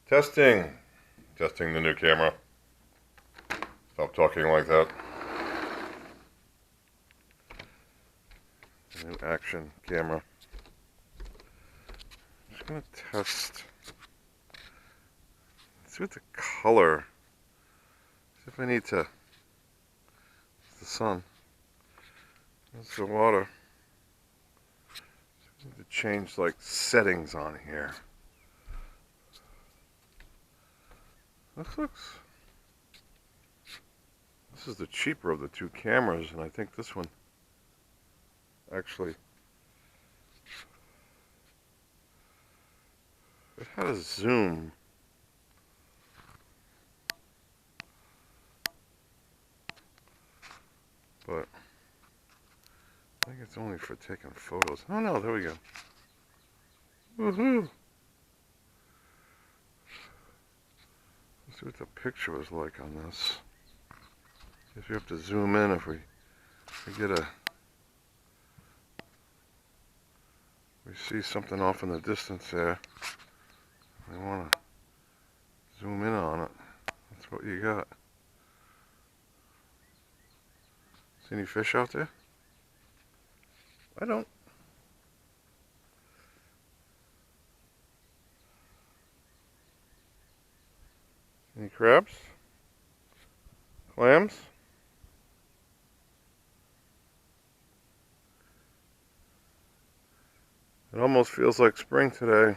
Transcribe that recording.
Testing. Testing the new camera. Stop talking like that. New action camera. Just gonna test. See what the color. See if I need to. It's the sun. That's the water. I need to change like settings on here. This is the cheaper of the two cameras, and I think this one actually it had a zoom. But I think it's only for taking photos. Oh no, there we go. Woohoo! Let's see what the picture was like on this. Guess we have to zoom in if we get we see something off in the distance there. We want to zoom in on it. That's what you got. See any fish out there? I don't. Any crabs? Clams? It almost feels like spring today.